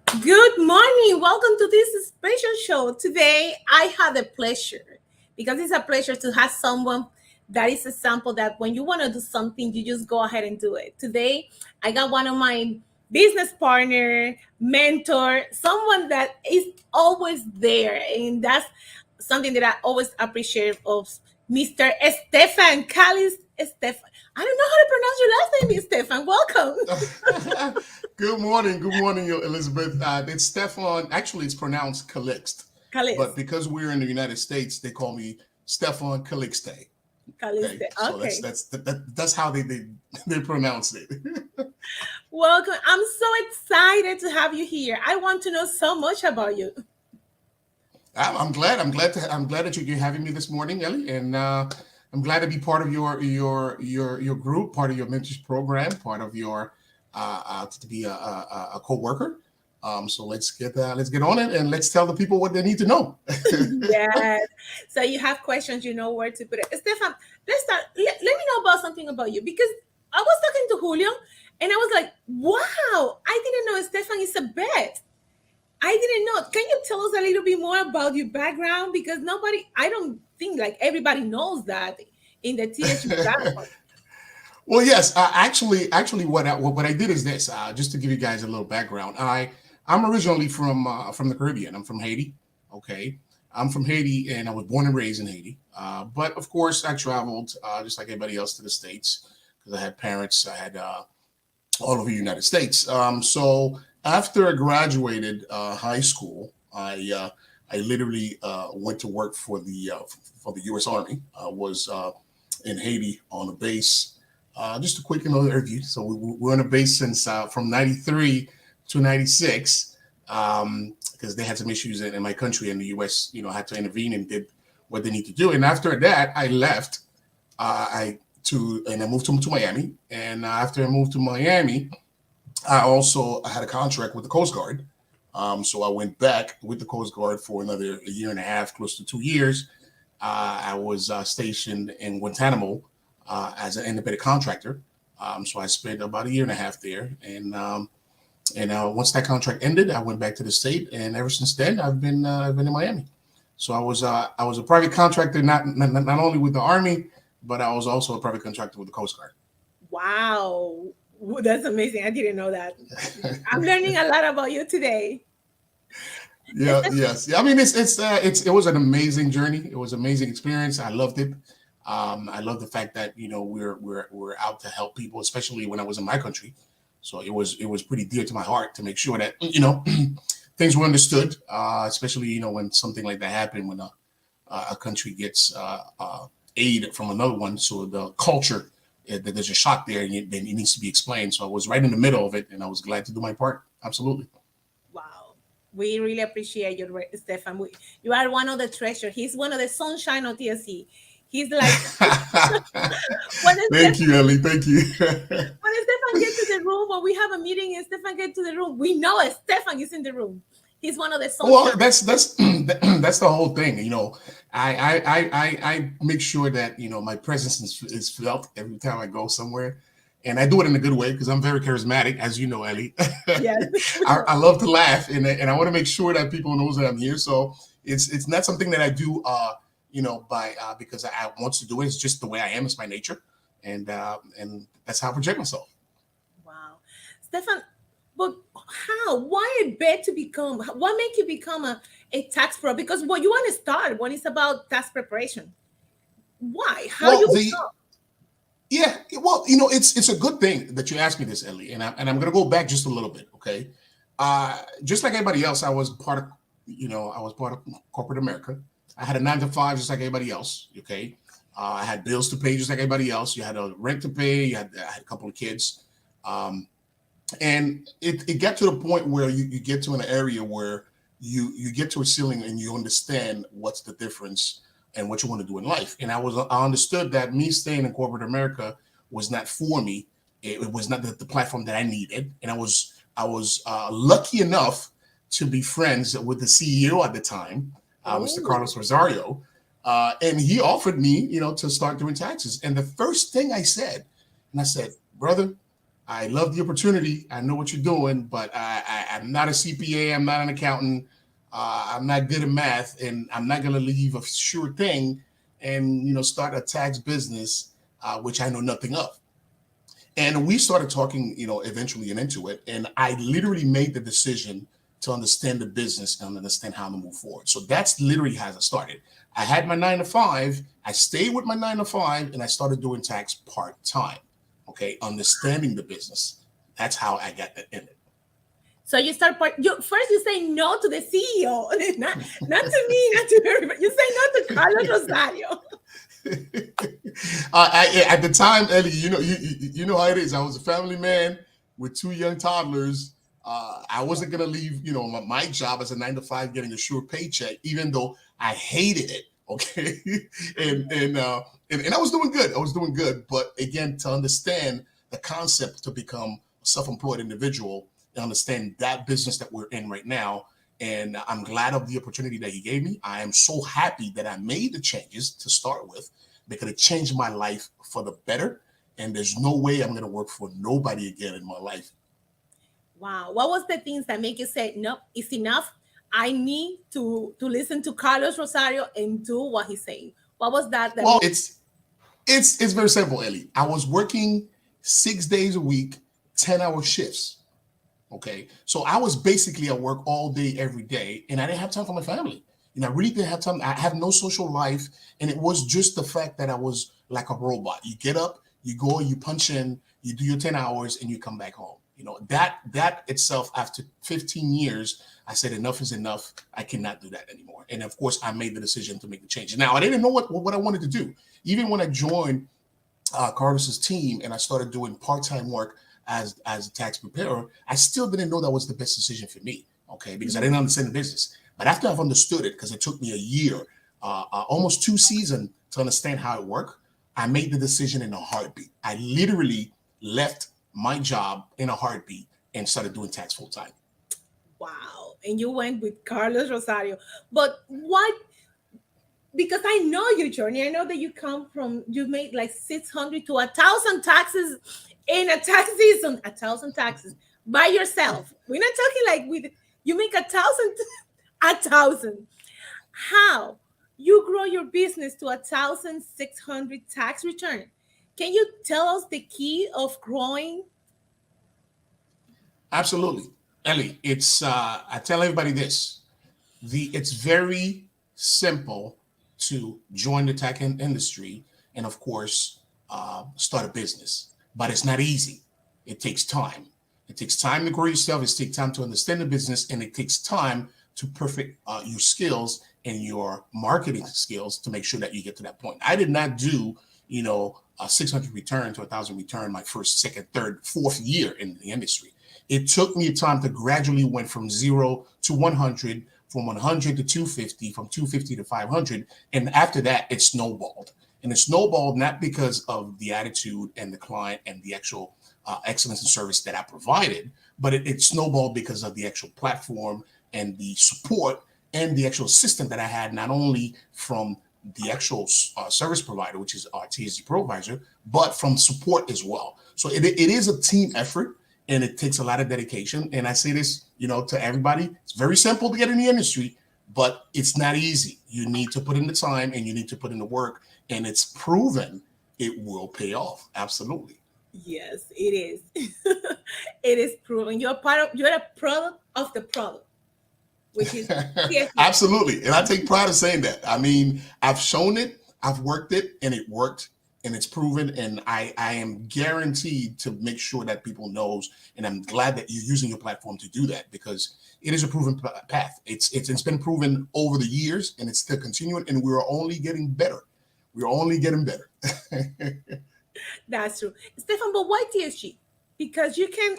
Good morning. Welcome to this special show. Today, I have the pleasure, because it's a pleasure to have someone that is a sample that when you want to do something, you just go ahead and do it. Today, I got one of my business partner, mentor, someone that is always there. And that's something that I always appreciate of Mr. Stephan Calixte. Stephan. I don't know how to pronounce your last name, Stephan. Welcome. Good morning. Good morning, Elizabeth. It's Stefan. Actually, it's pronounced Calixte. But Calixte. because we're in the United States, they call me Stefan Calixte. Okay. Calixte. So that's Okay. that's that's how they pronounce it. Welcome. I'm so excited to have you here. I want to know so much about you. I'm glad. I'm glad that you're having me this morning, Ellie, and I'm glad to be part of your group, part of your mentors program, part of your to be a co-worker. So let's get on it and let's tell the people what they need to know. Yes. So you have questions, you know where to put it. Stefan, let's start. Let me know about something about you because I was talking to Julio and I was like, wow, I didn't know Stefan is a vet. I didn't know. Can you tell us a little bit more about your background? Because I don't think like everybody knows that in the TSG platform. Well, yes, actually, what I did is this. Just to give you guys a little background, I'm originally from the Caribbean. I'm from Haiti. Okay, I'm from Haiti, and I was born and raised in Haiti. But of course, I traveled just like everybody else to the states because I had parents. I had all over the United States. So after I graduated high school, I literally went to work for the U.S. Army. I was in Haiti on a base. Just a quick overview. So we're on a base since from '93 to '96 because they had some issues in my country, and the U.S. Had to intervene and did what they need to do. And after that, I left. I moved to Miami. And after I moved to Miami, I also had a contract with the Coast Guard. So I went back with the Coast Guard for another year and a half, close to 2 years. I was stationed in Guantanamo as an independent contractor. So I spent about a year and a half there, and once that contract ended, I went back to the state, and ever since then, I've been in Miami. So I was a private contractor, not only with the Army, but I was also a private contractor with the Coast Guard. Wow. That's amazing. I didn't know that. I'm learning a lot about you today. Yeah, yes, yeah. I mean, it was an amazing journey. It was an amazing experience. I loved it. I love the fact that we're out to help people, especially when I was in my country. So it was pretty dear to my heart to make sure that things were understood, especially when something like that happened when a country gets aid from another one. So the culture that there's a shock there, and then it needs to be explained. So I was right in the middle of it, and I was glad to do my part. Absolutely. Wow. We really appreciate you, Stefan. You are one of the treasure. He's one of the sunshine of TSC. He's like when Thank you, Ellie. Thank you. Stefan get to the room, when we have a meeting and Stefan get to the room, we know it. Stefan is in the room. He's one of the sunshine. Well, that's the whole thing. I make sure that my presence is felt every time I go somewhere, and I do it in a good way because I'm very charismatic, as you know, Ellie. Yes. I love to laugh, and I want to make sure that people knows that I'm here. So it's not something that I do, by because I want to do it. It's just the way I am. It's my nature, and that's how I project myself. Wow. Stefan, but how? Why a bet to become? What make you become a tax pro? Because what you want to start when it's about tax preparation. Why? How Well, you the become? Yeah, well, it's a good thing that you asked me this, Ellie, and I'm gonna go back just a little bit, okay? Just like everybody else, I was part of corporate America. I had a 9 to 5, just like everybody else, okay? I had bills to pay, just like everybody else. You had a rent to pay. I had a couple of kids, um, and it got to the point where you get to an area where you get to a ceiling and you understand what's the difference and what you want to do in life. And I understood that me staying in corporate America was not for me. It was not the platform that I needed. And I was lucky enough to be friends with the CEO at the time, Mr. Oh, Carlos Rosario, and he offered me to start doing taxes. And the first thing I said, brother, I love the opportunity. I know what you're doing, but I'm not a CPA. I'm not an accountant. I'm not good at math, and I'm not going to leave a sure thing and start a tax business, which I know nothing of. And we started talking, eventually and into it. And I literally made the decision to understand the business and understand how to move forward. So that's literally how it started. I had my 9 to 5. I stayed with my 9 to 5, and I started doing tax part time. Okay, understanding the business. That's how I got in it. So you start you first you say no to the CEO, not to me, not to everybody. You say no to Carlos Rosario. At the time, Ellie, you know how it is. I was a family man with 2 young toddlers. I wasn't gonna leave, my job as a 9 to 5, getting a sure paycheck, even though I hated it. Okay, and I was doing good. I was doing good, but again, to understand the concept to become a self-employed individual and understand that business that we're in right now. And I'm glad of the opportunity that he gave me. I am so happy that I made the changes to start with, because it changed my life for the better. And there's no way I'm going to work for nobody again in my life. Wow. What was the things that make you say, nope, it's enough? I need to listen to Carlos Rosario and do what he's saying. What was that Well, made it's very simple, Ellie. I was working 6 days a week, 10-hour shifts. Okay. So I was basically at work all day, every day, and I didn't have time for my family. I really didn't have time. I have no social life. And it was just the fact that I was like a robot. You get up, you go, you punch in, you do your 10 hours, and you come back home. That itself, after 15 years, I said, enough is enough. I cannot do that anymore. And of course, I made the decision to make the change. Now, I didn't know what I wanted to do. Even when I joined Carlos's team and I started doing part-time work as a tax preparer, I still didn't know that was the best decision for me. Okay, because I didn't understand the business. But after I've understood it, because it took me a year, almost 2 seasons to understand how it worked, I made the decision in a heartbeat. I literally left my job in a heartbeat and started doing tax full time. wow. And you went with Carlos Rosario. But what, because I know your journey. I know that you made like 600 to 1,000 taxes in a tax season, 1,000 taxes by yourself. We're not talking like you make 1,000, 1,000. How you grow your business to 1,600 tax return? Can you tell us the key of growing? Absolutely, Ellie. It's I tell everybody this: it's very simple to join the tech industry and, of course, start a business, but it's not easy. It takes time. It takes time to grow yourself. It takes time to understand the business, and it takes time to perfect your skills and your marketing skills to make sure that you get to that point. I did not do, a 600 return to 1,000 return my first, second, third, fourth year in the industry. It took me time to gradually went from 0 to 100, from 100 to 250, from 250 to 500. And after that, it snowballed. And it snowballed not because of the attitude and the client and the actual excellence and service that I provided, but it snowballed because of the actual platform and the support and the actual system that I had, not only from the actual service provider, which is our TSG Provider, but from support as well. So it is a team effort, and it takes a lot of dedication. And I say this, to everybody: it's very simple to get in the industry, but it's not easy. You need to put in the time and you need to put in the work, and it's proven it will pay off. Absolutely. Yes, it is. It is proven. You're a product of the product, which is TSG. Absolutely. And I take pride in saying that. I mean, I've shown it, I've worked it, and it worked, and it's proven. And I am guaranteed to make sure that people knows. And I'm glad that you're using your platform to do that, because it is a proven path. It's been proven over the years, and it's still continuing, and we're only getting better. We're only getting better. That's true. Stefan, but why TSG? Because you can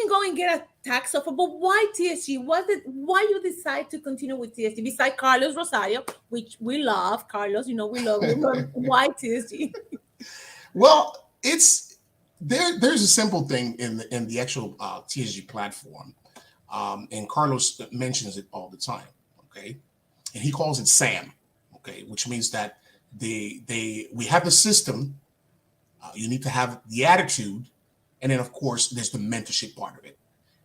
go and get a tax offer, but why TSG? Why you decide to continue with TSG besides Carlos Rosario, which we love, Carlos, we love you, but why TSG? Well, there's a simple thing in the actual TSG platform, and Carlos mentions it all the time. Okay, and he calls it SAM. Okay, which means that we have the system. You need to have the attitude, and then of course there's the mentorship part of it.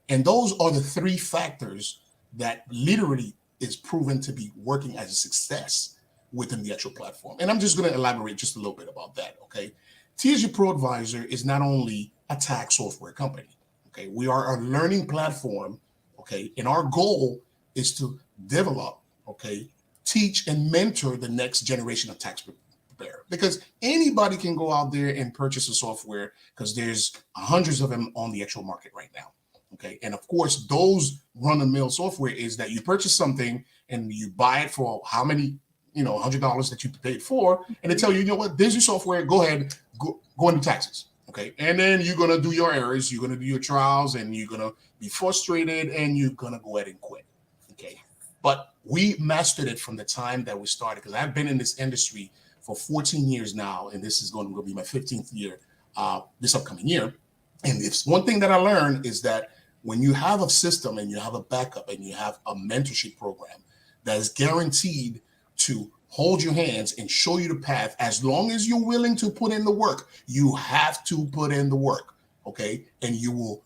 And those are the three factors that literally is proven to be working as a success within the actual platform. And I'm just going to elaborate just a little bit about that. Okay. TSG Pro Advisor is not only a tax software company. Okay. We are a learning platform. Okay. And our goal is to develop, okay, teach and mentor the next generation of tax preparer, because anybody can go out there and purchase a software because there's hundreds of them on the actual market right now. Okay. And of course, those run the mill software is that you purchase something and you buy it for how many, $100 that you paid for, and they tell you, you know what, there's your software. Go ahead, go into taxes. Okay. And then you're going to do your errors, you're going to do your trials, and you're going to be frustrated, and you're going to go ahead and quit. Okay. But we mastered it from the time that we started, because I've been in this industry for 14 years now, and this is going to be my 15th year this upcoming year. And it's one thing that I learned is that when you have a system and you have a backup and you have a mentorship program that is guaranteed to hold your hands and show you the path, as long as you're willing to put in the work, you have to put in the work, okay? And you will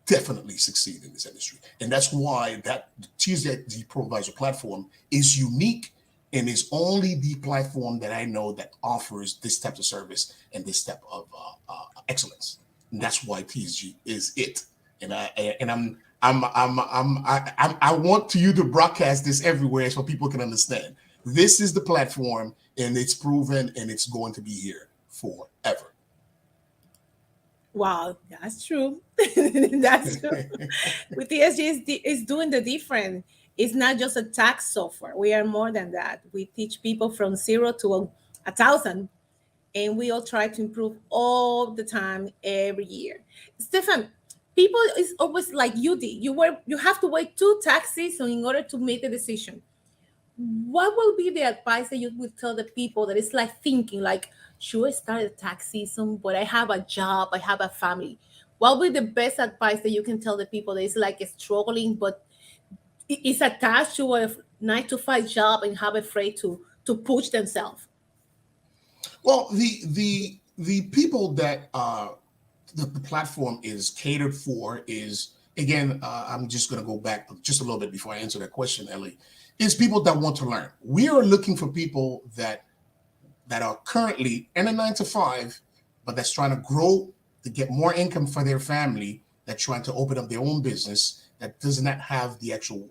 definitely succeed in this industry. And that's why that TSG Pro Advisor platform is unique and is only the platform that I know that offers this type of service and this type of excellence. And that's why TSG is it. And I want you to broadcast this everywhere so people can understand. This is the platform, and it's proven, and it's going to be here forever. Wow, that's true. That's true. With TSG is doing the different. It's not just a tax software. We are more than that. We teach people from zero to a thousand, and we all try to improve all the time, every year. Stefan, people is always like you did. You have to wait two tax seasons in order to make the decision. What will be the advice that you would tell the people that is like thinking like, should I start the tax season, but I have a job, I have a family? What would be the best advice that you can tell the people that is like struggling, but is attached to a 9 to 5 job and have afraid to push themselves? Well, the people that the platform is catered for is, again, I'm just going to go back just a little bit before I answer that question, Ellie. Is people that want to learn. We are looking for people that are currently in a 9 to 5, but that's trying to grow to get more income for their family, that trying to open up their own business, that does not have the actual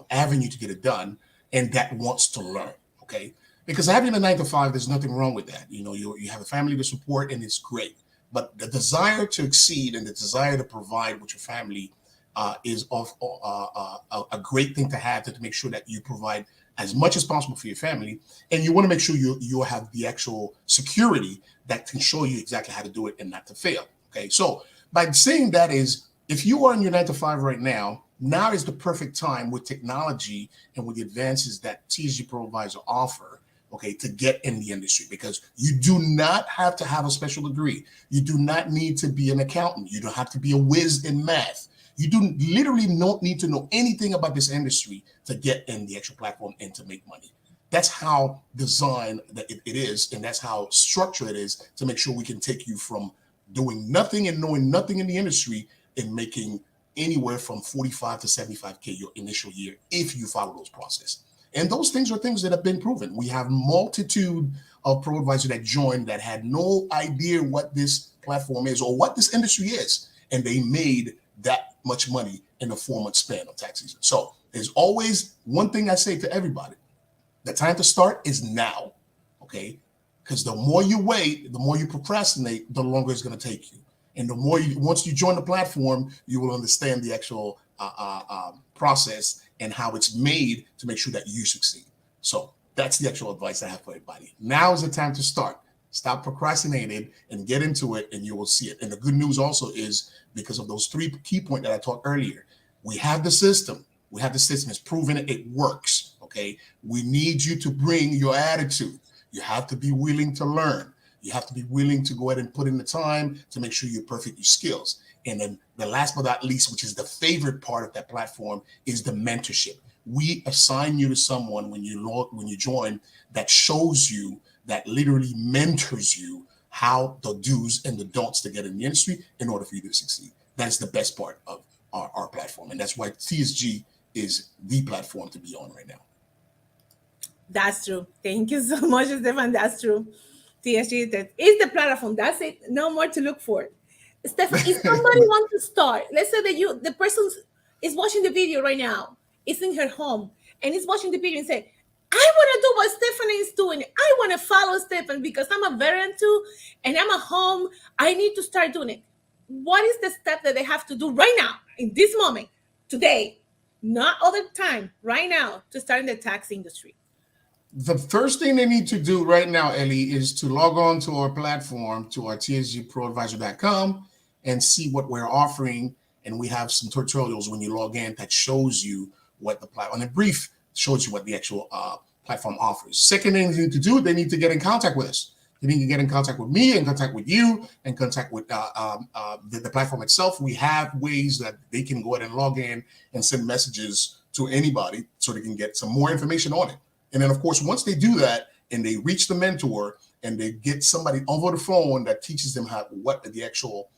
avenue to get it done, and that wants to learn. Okay, because having a 9 to 5, there's nothing wrong with that. You have a family to support, and it's great. But the desire to exceed and the desire to provide with your family is of a great thing to have, to make sure that you provide as much as possible for your family, and you want to make sure you have the actual security that can show you exactly how to do it and not to fail. Okay, so by saying that is, if you are in your 9 to 5 right now is the perfect time with technology and with the advances that TSG Pro Advisor offer, okay, to get in the industry, because you do not have to have a special degree. You do not need to be an accountant. You don't have to be a whiz in math. You do literally not need to know anything about this industry to get in the actual platform and to make money. That's how designed that it is, and that's how structured it is, to make sure we can take you from doing nothing and knowing nothing in the industry and making anywhere from 45 to 75K your initial year if you follow those processes. And those things are things that have been proven. We have multitude of pro advisors that joined that had no idea what this platform is or what this industry is, and they made that much money in a 4-month span of tax season. So there's always one thing I say to everybody: the time to start is now. Okay, because the more you wait, the more you procrastinate, the longer it's going to take you. And the more once you join the platform, you will understand the actual process and how it's made to make sure that you succeed. So that's the actual advice I have for everybody. Now is the time to start. Stop procrastinating and get into it, and you will see it. And the good news also is, because of those 3 key points that I talked earlier, we have the system. We have the system. It's proven it works. Okay. We need you to bring your attitude. You have to be willing to learn. You have to be willing to go ahead and put in the time to make sure you perfect your skills. And then the last but not least, which is the favorite part of that platform, is the mentorship. We assign you to someone when you join that shows you, that literally mentors you how the do's and the don'ts to get in the industry in order for you to succeed. That's the best part of our platform. And that's why TSG is the platform to be on right now. That's true. Thank you so much, Stefan. That's true. TSG is the platform. That's it. No more to look for. Stefan, if somebody wants to start, let's say that the person is watching the video right now, is in her home, and is watching the video and say, I want to do what Stefan is doing. I want to follow Stefan because I'm a veteran too, and I'm at home. I need to start doing it. What is the step that they have to do right now, in this moment, today, not other time, right now, to start in the tax industry? The first thing they need to do right now, Ellie, is to log on to our platform, to our tsgproadvisor.com, and see what we're offering. And we have some tutorials when you log in that shows you what the platform, in brief, shows you what the actual platform offers. Second thing they need to do, they need to get in contact with us. They need to get in contact with me, in contact with you, in contact with the platform itself. We have ways that they can go ahead and log in and send messages to anybody so they can get some more information on it. And then, of course, once they do that and they reach the mentor and they get somebody over the phone that teaches them what the actual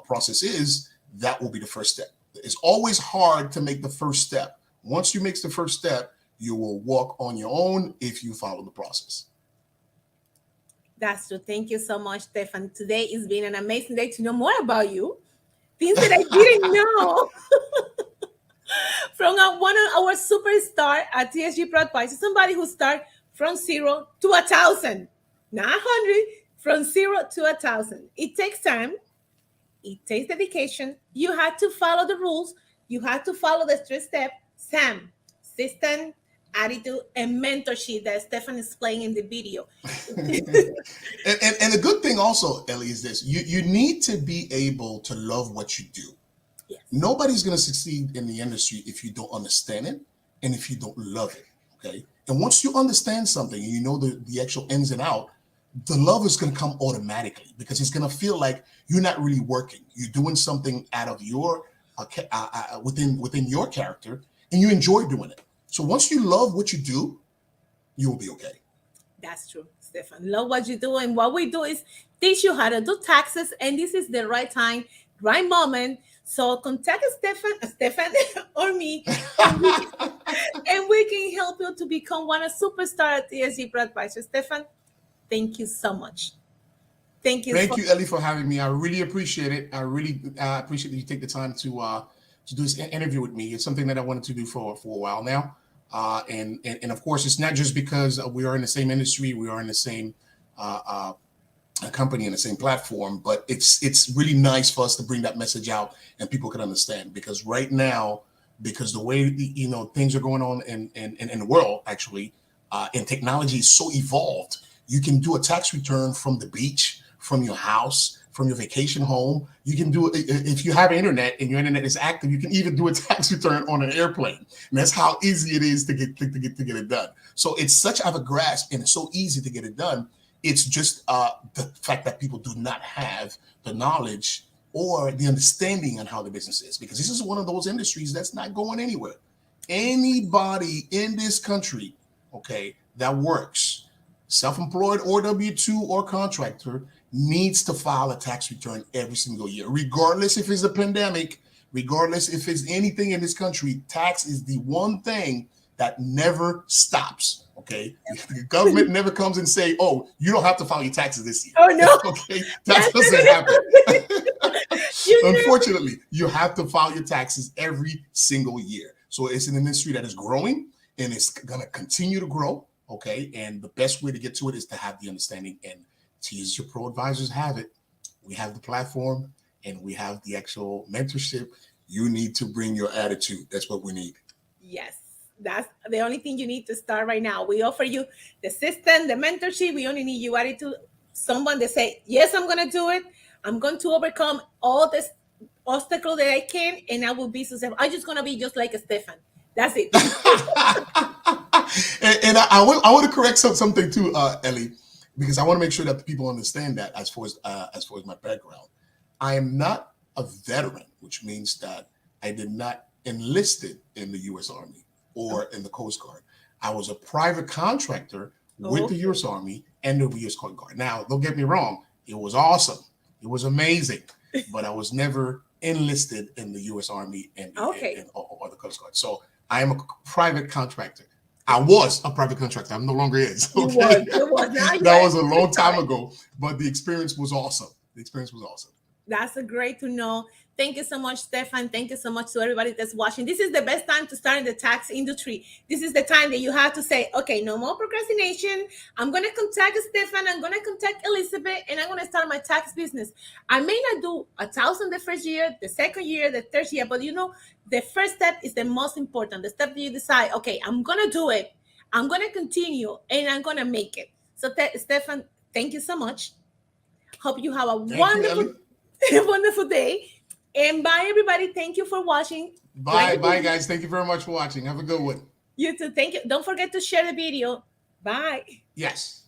process is, that will be the first step. It's always hard to make the first step. Once you make the first step, you will walk on your own if you follow the process. That's true. Thank you so much, Stefan. Today has been an amazing day to know more about you. Things that I didn't know. From one of our superstar at TSG Pro Advisor, somebody who start from 0 to 1,000, not 100, from 0 to 1,000. It takes time. It takes dedication. You have to follow the rules. You have to follow the 3 step. Sam, system, attitude, and mentorship that Stefan is playing in the video. And the good thing also, Ellie, is this. You need to be able to love what you do. Yes. Nobody's going to succeed in the industry if you don't understand it and if you don't love it. Okay. And once you understand something and you know the actual ins and out, the love is going to come automatically because it's going to feel like you're not really working. You're doing something out of your within your character, and you enjoy doing it. So once you love what you do, you will be okay. That's true, Stefan. Love what you do. And what we do is teach you how to do taxes. And this is the right time, right moment. So contact Stefan or me, and we can help you to become one a superstar at TSG Pro Advisor. Stefan, thank you so much. Thank you. Thank you, Ellie, for having me. I really appreciate it. I really appreciate that you take the time to do this interview with me. It's something that I wanted to do for a while now. And of course, it's not just because we are in the same industry, we are in the same company and the same platform, but it's really nice for us to bring that message out and people can understand. Because right now, because the way things are going on in the world, actually, and technology is so evolved, you can do a tax return from the beach, from your house, from your vacation home. You can do it if you have internet and your internet is active. You can even do a tax return on an airplane, and that's how easy it is to get it done. So it's such of a grasp, and it's so easy to get it done. It's just the fact that people do not have the knowledge or the understanding on how the business is, because this is one of those industries that's not going anywhere. Anybody in this country, okay, that works, self-employed or W-2 or contractor, needs to file a tax return every single year, regardless if it's a pandemic, regardless if it's anything in this country. Tax is the one thing that never stops. Okay, the government never comes and say, "Oh, you don't have to file your taxes this year." Oh no. Okay, that doesn't happen. Unfortunately, you have to file your taxes every single year. So it's an industry that is growing and it's going to continue to grow. Okay, and the best way to get to it is to have the understanding, and TSG Pro Advisors have it. We have the platform and we have the actual mentorship. You need to bring your attitude. That's what we need. Yes, that's the only thing you need to start right now. We offer you the system, the mentorship. We only need you attitude. Someone that say, yes, I'm going to do it. I'm going to overcome all this obstacle that I can, and I will be successful. I'm just going to be just like Stefan. That's it. And I want to correct something too, Ellie, because I want to make sure that the people understand that as far as my background. I am not a veteran, which means that I did not enlisted in the U.S. Army or in the Coast Guard. I was a private contractor with the U.S. Army and the U.S. Coast Guard. Now, don't get me wrong. It was awesome. It was amazing. but I was never enlisted in the U.S. Army Okay. or the Coast Guard. So I am a private contractor. I was a private contractor. I'm no longer is. You was, Okay, you was. Now that you're was a long time retired. ago, but the experience was awesome. The experience was awesome. That's a great to know. Thank you so much, Stefan. Thank you so much to everybody that's watching. This is the best time to start in the tax industry. This is the time that you have to say, okay, no more procrastination. I'm going to contact Stefan. I'm going to contact Elizabeth, and I'm going to start my tax business. I may not do 1,000 the first year, the second year, the third year, but the first step is the most important. The step that you decide, okay, I'm going to do it. I'm going to continue, and I'm going to make it. So, Stefan, thank you so much. Hope you have a Thank you, wonderful, Ellie. wonderful day. And bye, everybody. Thank you for watching. Bye, Like bye, guys. Thank you very much for watching. Have a good one. you too. Thank you. Don't forget to share the video. Bye. Yes.